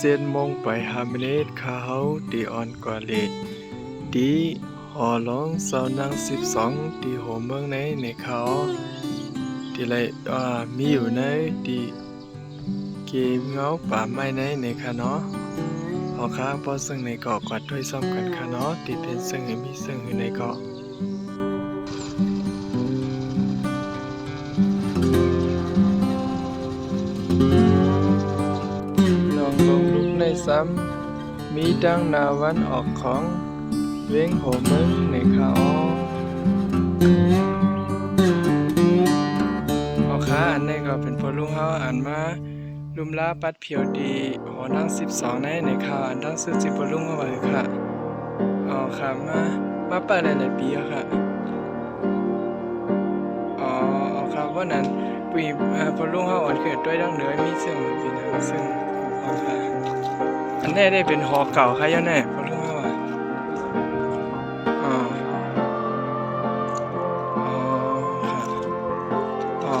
7 โมงไป5 มินิทข้าเฮาตีออนกว่าเลดดีหอร้องเสาวนาง12ตีโหเมืองในเขาตีไรมีอยู่ในตีเกมเงาป่าไม้ในค่ะเนาะหอค้าพอซึ่งในเกาะกวัดด้วยซ้อมกันค่ะเนาะตีเป็นซึ่งให้มีซึ่งอยู่ในเกาะลองลงลุกในซ้ำมีดังนาวันออกของเว้งโหมึงในเขาหอค้าอันนี้ก็เป็นพอลุงเฮาอ่านมาลุมลาปัดเพียวดีหอนั่ง12ในข่าวอันตั้งซื้อจิพอลุงเฮาไว้ค่ะอ๋อค่ะมาเปิดหลายๆปีแล้วค่ะอ๋อค่ะว่านั้นปีพอลุงเฮาอ่อนเกิดด้วยดังเหนือมีซึ่งเป็นซึ่งอ๋อค่ะอันนี้ได้เป็นหอเก่าค่ะย่อแน่พอลุงเฮาอ่ะอ๋ออ๋อค่ะอ๋อ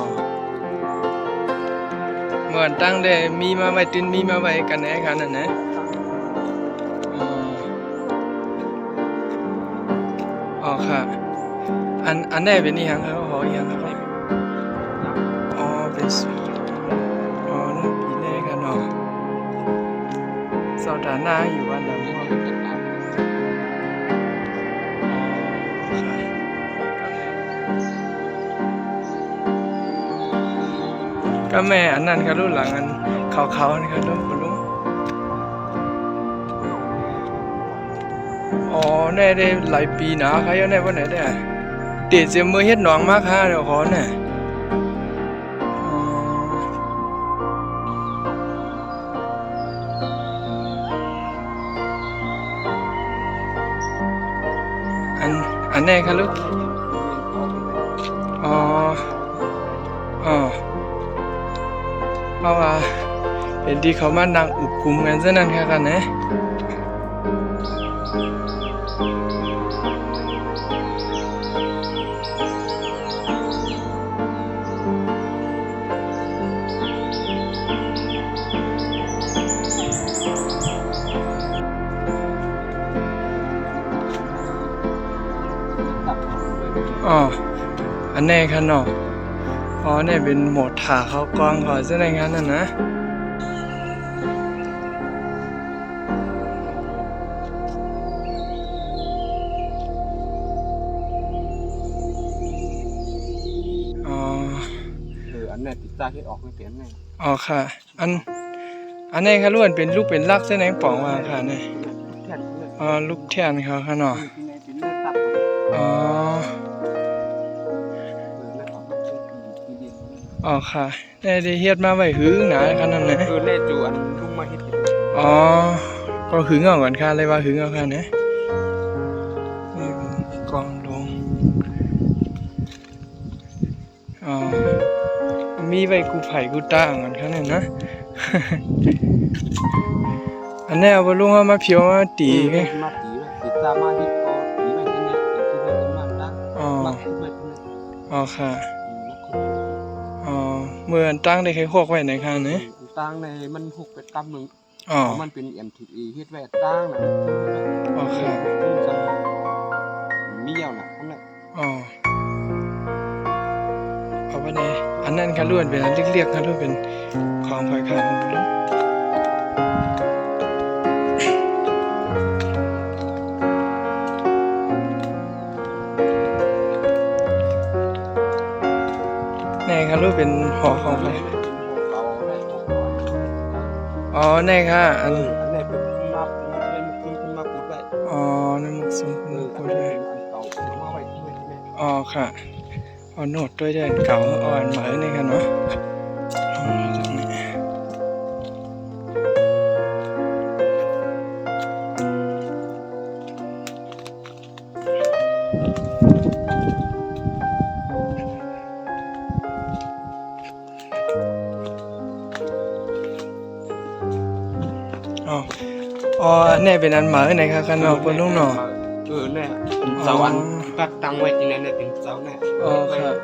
เหมือนตั้งได้มีมาไว้ตินมีมาไว้กันแน่ค่ะนั่นนะอ๋ออ๋อค่ะอันนี้เป็นอีหยังครับหออีหยังครับอ๋อเป็นอ๋อนั่นปีแน่กันเนาะสัปดาห์หน้าอยู่วันไหนวะอ๋อค่ะก็แม่อันนั้นครับรุ่นหลังอันเขาๆนี่ครับรุ่นคุณลุงอ๋อแน่ได้หลายปีนะใครเอาแน่วันไหนได้เดี๋ยวจะมือเฮ็ดหนองมากฮะเดี๋ยวขอเนี่ยอ๋ออันแน่ครับลูกอ๋ออ๋อเพราะว่าเห็นที่เขามานั่งอุบคุมกันซะนั่นค่ะกันนะอ๋ออันแน่ครับเนาะอ๋อเนี่ยเป็นโหมดถ่าเขากองเขาซะในงานนั่นนะอ๋ออันนี้ติดตาที่ออกไม่เปลี่ยนแน่อ๋อค่ะอันนี้ค่ะล้วนเป็นลูกเป็นลักเส้นแหงป่องว่าค่ะเนี่ยอ๋อลูกแทนเขาค่ะเนาะอ๋ออ๋อค่ะได้เฮ็ดมาไว้หึงหนาขนาดนั้นนะแน่จูอันลุงมาเฮ็ดอ๋อก็หึงเอาก่อนค่ะเลยว่าหึงเอาค่ะนะนี่เป็นกองลงอ๋อมีไว้กูไผ่กูต้างกันค่ะเนี่ยนะ อันนี้เอาไปลุงเอามาเพียวมาตีไงมาตีไว้ติดตามาเฮ็ดก็ตีไว้ที่นี่ที่นี่มาตั้งมาคุไว้ที่นี่อ๋อค่ะอ๋อเมื่อตั้งได้แค่พวกไว้ไหนค่ะเนี่ยตั้งในมันหกไปตำมึงอ๋อมันเป็น MTE เฮ็ดไว้ตั้งน่ะอ๋อค่ะมีเหี่ยวน่ะอันนั้นอ๋อเอาไปในอันนั้นค่ะล้วนเป็นอันเรียกๆค่ะล้วนเป็นของไฟค่ะคุณลุงนี่ค่ะล้วนเป็นหอของไฟอ๋อนี่ค่ะอันนี้เป็นมาเป็นขึ้นมาปุดไว้อ๋อน้ำหมึกสูงคุณลุงพูดเลยอันเก่ามาไว้ที่นี่อ๋อค่ะเอาโน้ตด้วยเดือนเก่าอ่อนเหมือนนี่ค่ะเนาะอ๋อเนี่ยเป็นอันหมาไหนครับกันเนาะคุณลุงเนาะเนี่ยเสาอันปักตั้งไว้ที่นั่นเนี่ยเป็นเสาเนี่ยอ๋อครับ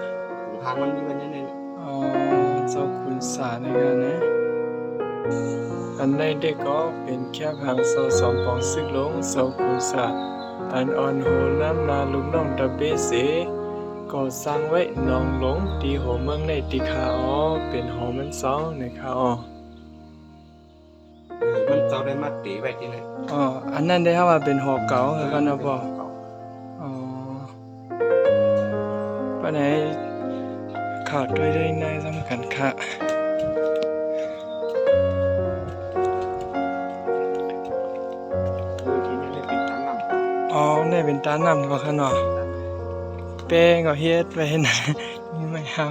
ทางมันมีวันนี้เนี่ยอ๋อเจ้าคุณสาในกันนะ อันในเด็กก็เป็นแค่พังเสาสองปองซึกลงเสากุศาอันอ่อนโหน้ำนาลุงน้องตะเบเสก็สร้างไว้นองหลงตีโหเมืองในติคาอ๋อเป็นหอมันสองนะคะอ๋อ มันเจ้าได้มาตีไว้ที่ไหน อ๋ออันนั้นได้ครับว่าเป็นหอเก่าคือกันนะบ่อ๋อปานไหนขาดด้วยได้ในสำคัญค่ะที่นี่เป็นทางนำ อ๋อนี่เป็นตาน้ำบ่คะเนาะแป้งก็เฮ็ดไว้นั่นนี่ไม่เอา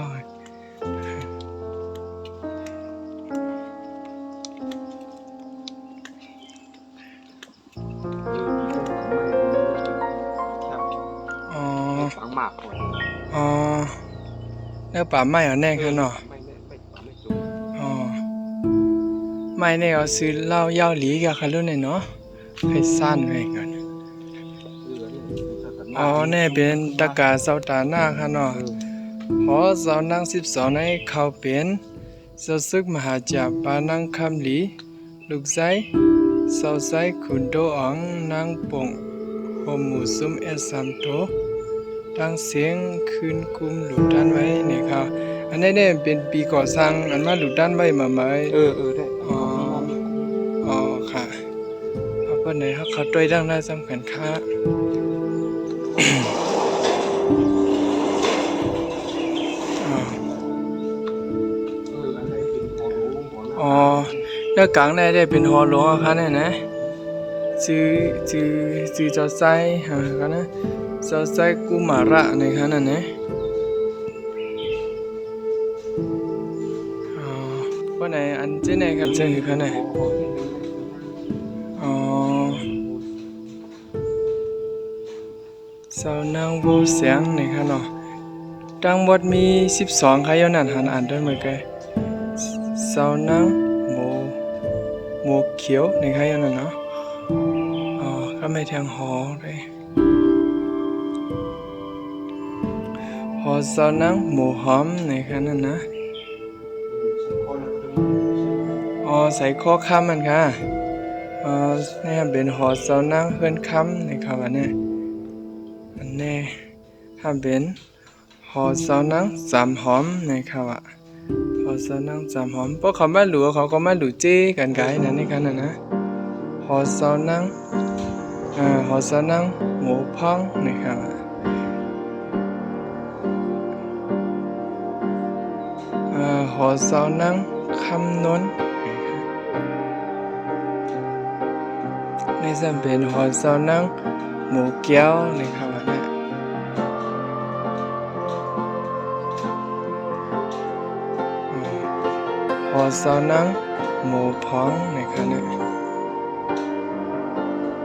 อ๋อ ฝังหมากคน อ๋อแล้วป่าไม้เอาแน่ค่ะเนาะ ไม่สุก อ๋อไม้นี่เอาซื้อเหล้ายาวหลีกับคันรุ่นนี่เนาะให้สั้นไว้ก่อนอ๋อแน่เป็นตะกาเสาตาหน้าค่ะเนาะหอเสานั่ง12ในเขาเป็นเสาซึกมหาจักรปานังคำหลีลูกไสเสาไสขุนโตอ๋องนางปงโฮมหมู่ซุมS3โตตั้งเสียงคืนกุมหลุดด้านไว้นี่ครับอันนี้เนี่ยเป็นปีก่อสร้างอันมาหลุดด้านไว้มาไหม ได้ อ๋อ อ๋อค่ะเอาเพิ่นไหนเขาต้วยดังได้สำคัญค่ะอ๋อ อะไรเป็นหัวรู้หัว อ๋อแล้วกลางได้เป็นหอหลวงอะค่ะเนี่ยนะชื่อเจ้าไส้กันนะเจ้าไส้กุมาระในค่ะนั่นนะอ๋อเพิ่นไหนอันเจ้าไหนครับเจ้าคือค่ะเนี่ยอ๋อเสานางโบเสียงนี่ค่ะเนาะทั้งหมดมี12ค่ะย้อนนั้นหันอ่านด้วยมือไกเสานางโมเขียวนี่ค่ะย้อนนั้นเนาะอ๋อก็ไม่ทางหอเลยหอเสานางหมูหอมนี่ค่ะนั่นนะอ๋อใส่ข้อค้ำมันค่ะอ๋อนี่เป็นหอเสานางเฮือนค้ำนี่ค่ะว่าเนี่ยอันนี้ถ้าเป็นหอเสานังจำหอมนะครับอ่ะหอเสานังจำหอมเพราะเขามาหลัวเขาก็มาหลูเจ้กันไกนั่นนี่กันนะหอเสานังหอเสานังหมูพองนะครับหอเสานังคำนนนี่จะเป็นหอเสานังหมูแก้วนะครับเนี่ยหอเสานังหมูพองนะครับเนี่ย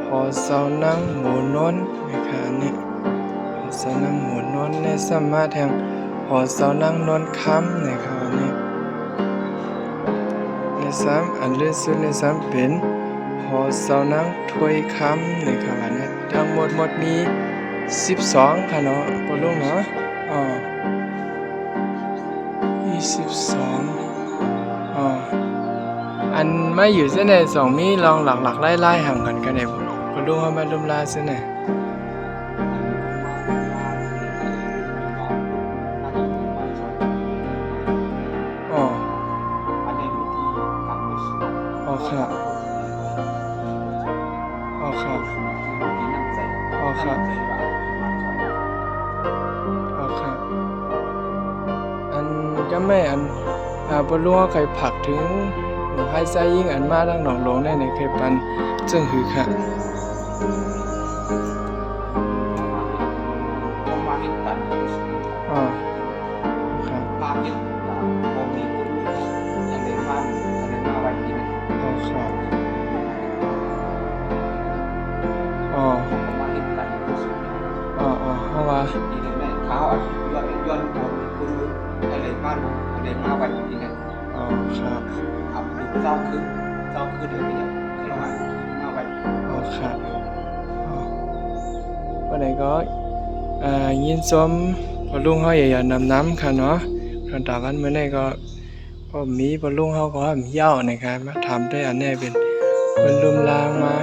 หอเสานังหมูนนนะครับเนี่ยหอเสานังหมูนนเนี่ยสามารถแทงหอเสานังนนคำนะครับเนี่ยในซ้ำอันเลือดสุดในซ้ำเป็นหอเสานังถ้วยคำนะครับเนี่ยทั้งหมดมี12ค่ะเนาะปลุงเนาะอ๋อ22อ๋ออันไม่อยู่เส้นไหนสองมีลองหลักไล่ห่างกันกันเนี่ยปลุงเขามาลุมลาเส้นไหนอ๋ออ๋อครับอ๋อครับอ๋อครับอ๋อครับอันก็ไม่อันปลุงเขาเคยผลักถึงหนูให้ใจยิ่งอันมาดังหนองหลงได้ในเคยปันจึงคือค่ะอ๋อครับอ๋อครับอ๋อเพราะว่าอ๋อครับอ๋อครับอ๋อวันไหนก็ยินชมพอลุงเขาอย่านำน้ำค่ะเนาะตอนตากันเมื่อไหร่ก็ ก็มีบ่ลุงเฮาก็ห้ามเหี้ยวนะครับมาทำได้อันเนี้ยเป็นเพิ่นลุมลางมา